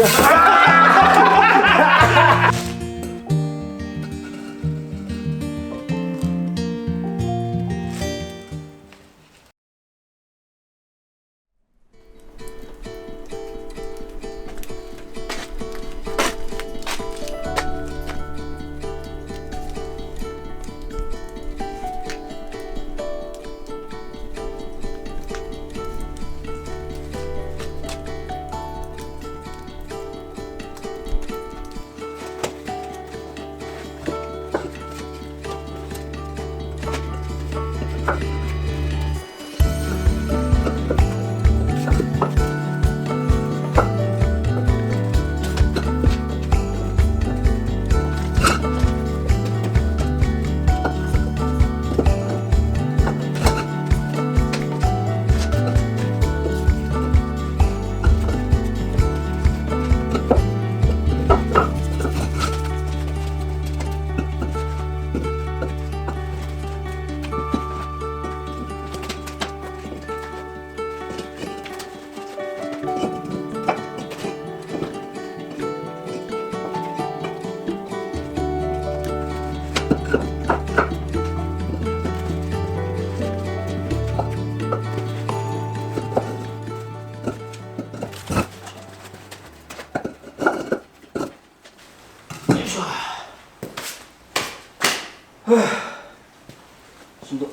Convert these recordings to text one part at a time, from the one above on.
んど。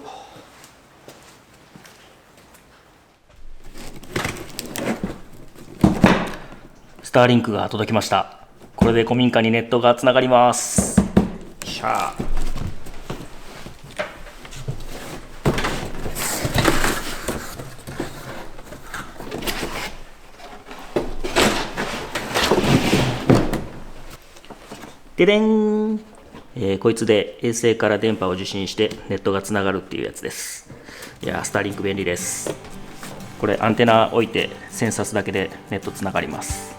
スターリンクが届きました。これで古民家にネットがつながります。しゃあ。ででん、こいつで衛星から電波を受信してネットがつながるっていうやつです。いやー、スターリンク便利です。これアンテナ置いて線刺すだけでネットつながります。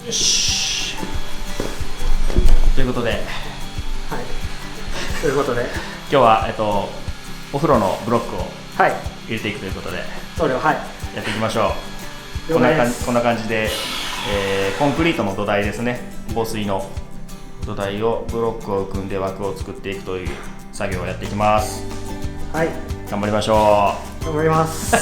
よし。ということで、今日はお風呂のブロックを入れていくということで、それをやっていきましょう。こんな感じで、コンクリートの土台ですね、防水の土台をブロックを組んで枠を作っていくという作業をやっていきます。はい、頑張りましょう。頑張ります。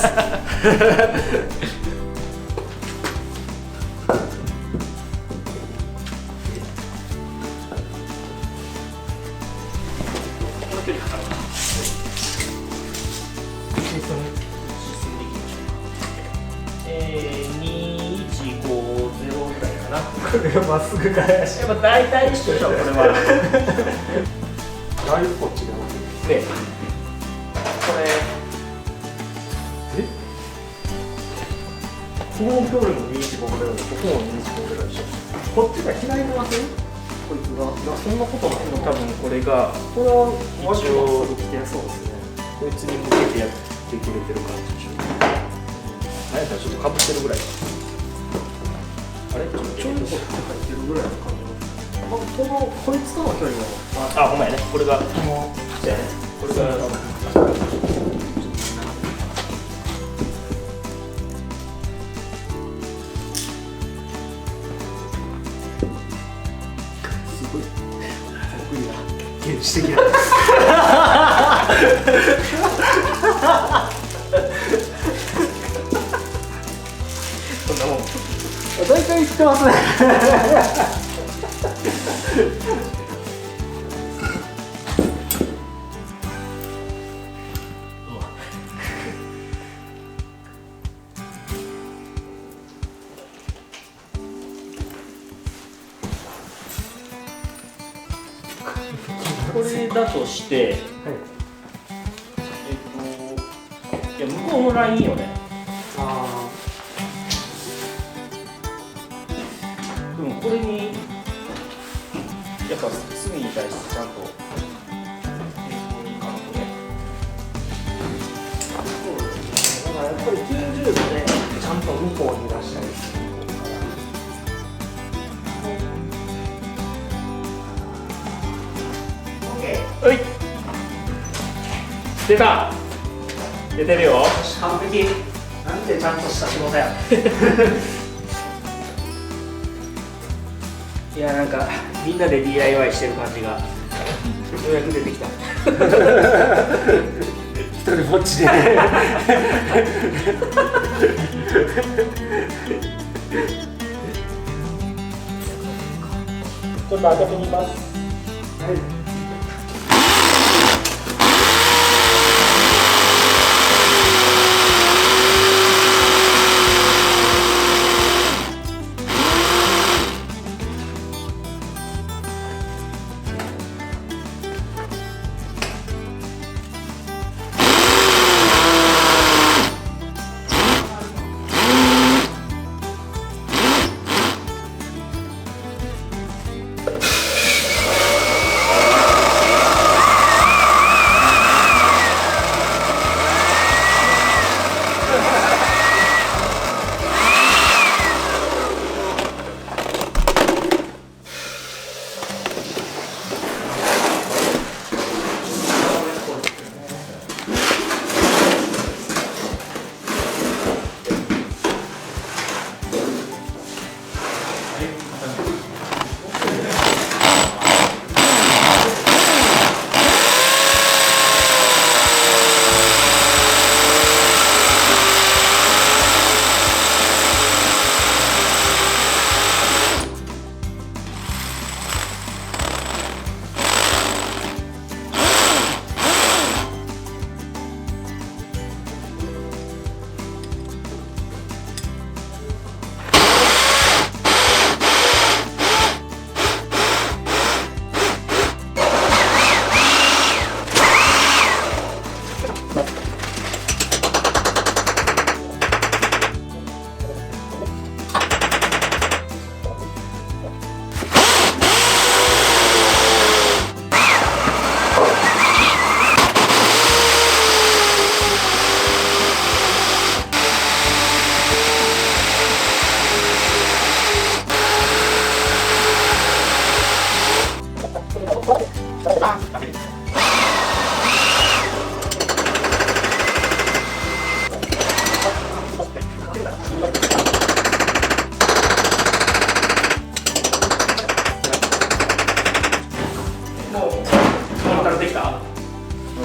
2150ぐらいかな。これまっすぐからやし。やっぱ大体一緒でしょ、これは。だいぶこっちがで、これこの距離も215ぐらいで、ここも215ぐらいでしょ。こっちが開いてません？こいつが。いや、そんなことないの。多分これがこれは一応来てそうですね。こいつに向けてやってくれてる感じでしょ。何やったらちょっとかぶってるぐらい。あれちょっとちょいと入ってるぐらいの感じ。こいつとの距離も。あ、ほんまやね。これが。そうやね。これが。すごい。得意な。原始的な。そんなもん。大体言ってますね。これだとして、いや、向こうのラインよね。でもこれにやっぱ隅に対してちゃんといかんとね。そうですね。だからやっぱり90度でちゃんと向こうに出したりするから。はい。出た。出てるよ。完璧。なんてちゃんとした仕事やいやなんかみんなで DIY してる感じがようやく出てきた一人ぼっちでちょっと開けてみます。はい。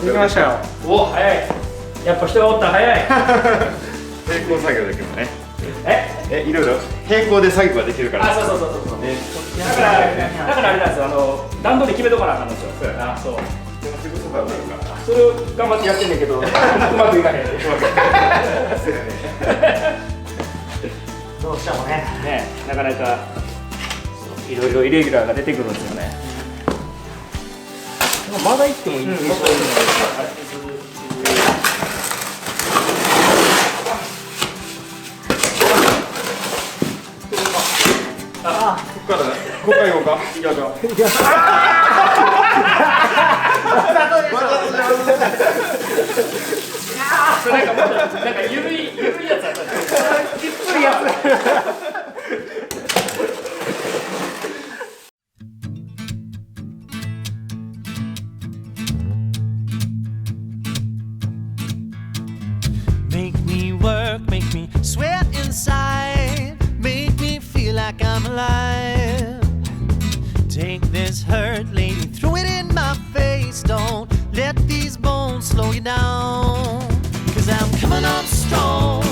できましたよ。お、早い。やっぱ人がおったら早い。並行作業だけどね。え、いろいろ並行で作業ができるから。あ、そう。ね。だからあれなんですよ。段取り決めとかなあかんのですよ。あ、そう。でもすぐそばになるから。それを頑張ってやってんねんけど、うまくいかへん。どうしてもね、なかなかいろいろイレギュラーが出てくるんですよね。まだ行ってもいいですか？ここから行こうか。行きましょう。なんかゆるいやつあった。きついやつ。Make me work, make me sweat inside, make me feel like I'm alive. Take this hurt, lady, throw it in my face. Don't let these bones slow you down. 'Cause I'm coming on strong.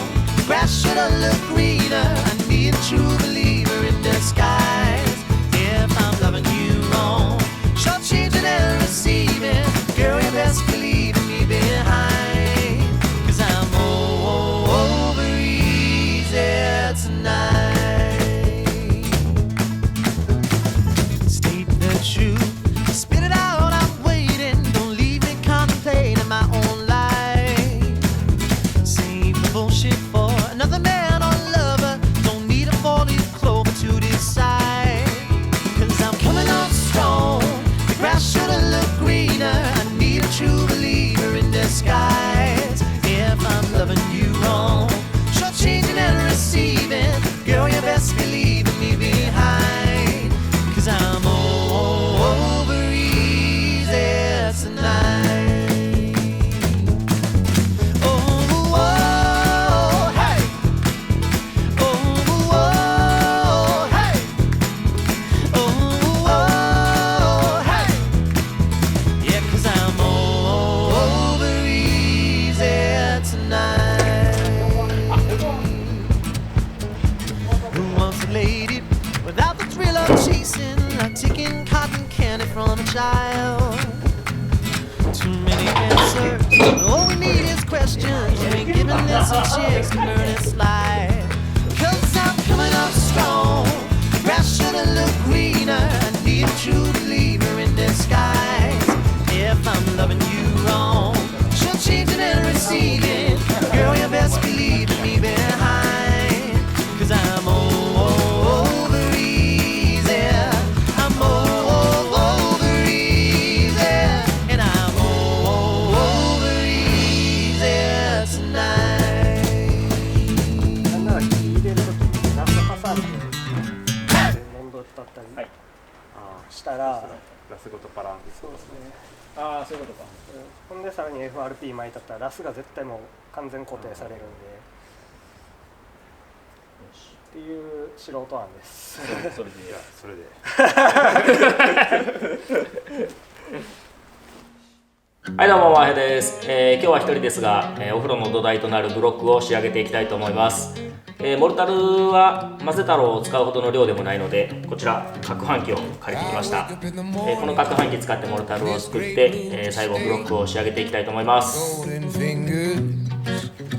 Grass should've looked greener. I need a true believer in disguise. If I'm loving you wrong, short-changing and receiving, girl, you best believe in me behind. 'Cause I'm over easy tonight. State the truth, spit it out, I'm waiting. Don't leave me contemplating my own life. Save the bullshit for another man or lover. Don't need a 40 from a child. Too many answers, but all we need is questions. You ain't giving this a chance to learn its life. 'Cause I'm coming up strong. Grass should've looked greener. I need a true believer in disguise. If I'm loving you wrong, she'll change it and receding. Girl, you best believe me behind. 'Cause I'm over easy. I'm over easy. And I'm over easy tonight. なんなら火入れるときにナス挟んで飲んどったったり、はいしたら、ラスごとパランってそうですね。ああそういうことか。ほんでさらに FRP 巻いたったらラスが絶対もう完全固定されるんでっていう素人案です。それでいやそれではいどうもまへです、今日は一人ですが、お風呂の土台となるブロックを仕上げていきたいと思います。モルタルは混ぜ太郎を使うほどの量でもないので、こちら攪拌機を借りてきました。この攪拌機使ってモルタルを作って、最後ブロックを仕上げていきたいと思います。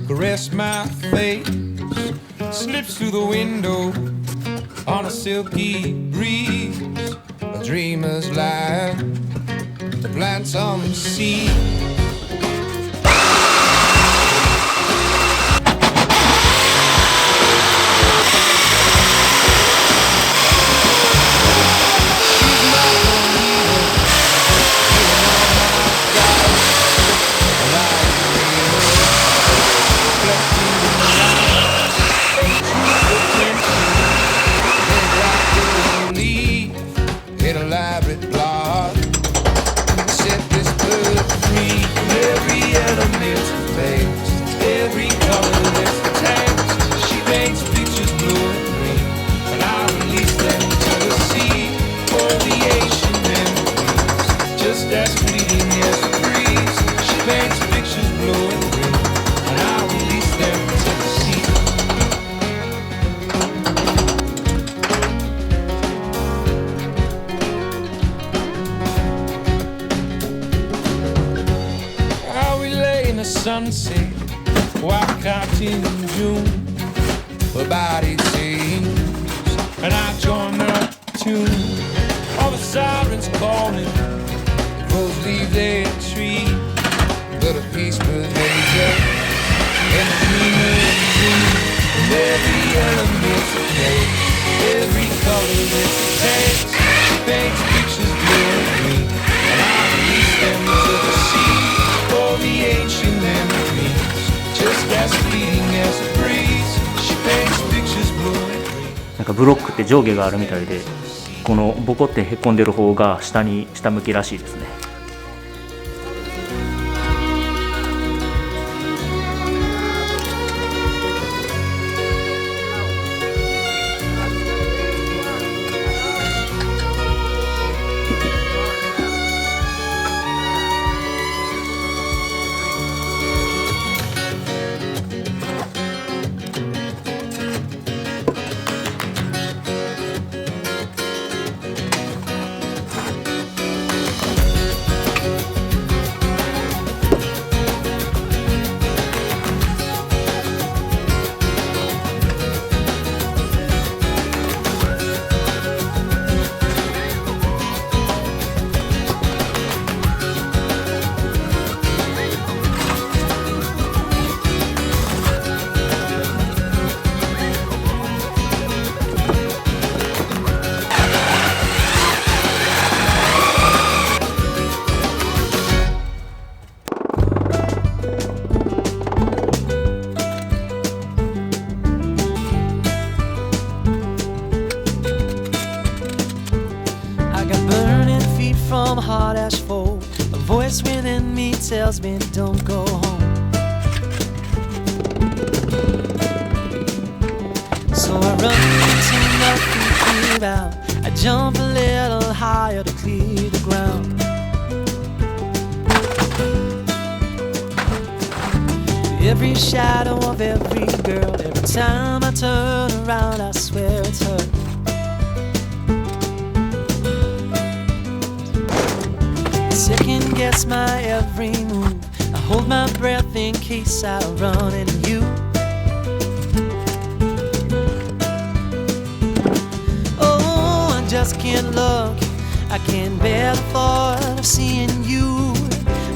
Caress my face, slips through the window on a silky breeze. A dreamer's line, the plants on the sea. Sunset, walk out in June. Her body sings, and I join the tune. All the sirens calling, crows leave their tree. But a peaceful nature, and a dreamer's dream. And every element's a place, every color that it takes. She paints pictures blue and green, and I release them to the sea. For the ancient memories, just as fleeting as a breeze. She paints pictures blue and green. なんかブロックって上下があるみたいで、このボコってへこんでる方が下向きらしいですね。From hard asphalt, a voice within me tells me don't go home. So I run until nothing clear out. I jump a little higher to clear the ground. Every shadow of every girl, every time I turn around, I swear it's her. guess my every move. I hold my breath in case I run into you. Oh, I just can't look, I can't bear the thought of seeing you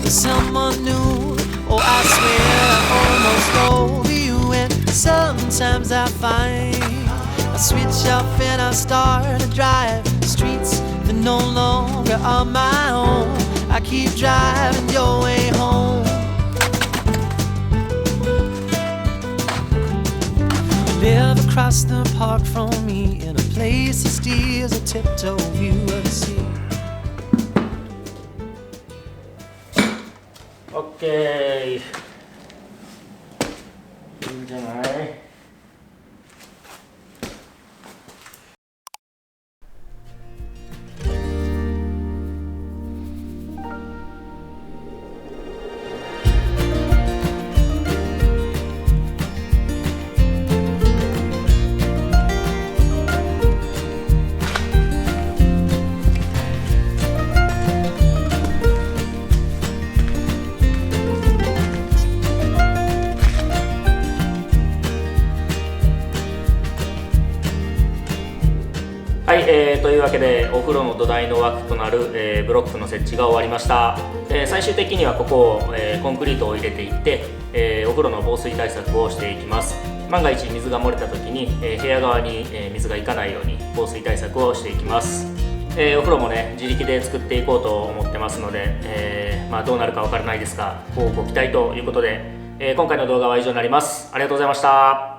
with someone new. Oh, I swear I'm almost over you, and sometimes I find I switch off and I start to drive streets that no longer are my own. I keep driving your way home. You live across the park from me in a place that steals a tiptoe view of the sea. OK。いいんじゃない？はい、というわけでお風呂の土台の枠となる、ブロックの設置が終わりました。最終的にはここを、コンクリートを入れていって、お風呂の防水対策をしていきます。万が一水が漏れた時に、部屋側に、水がいかないように防水対策をしていきます。お風呂もね自力で作っていこうと思ってますので、どうなるかわからないですが、ご期待ということで、今回の動画は以上になります。ありがとうございました。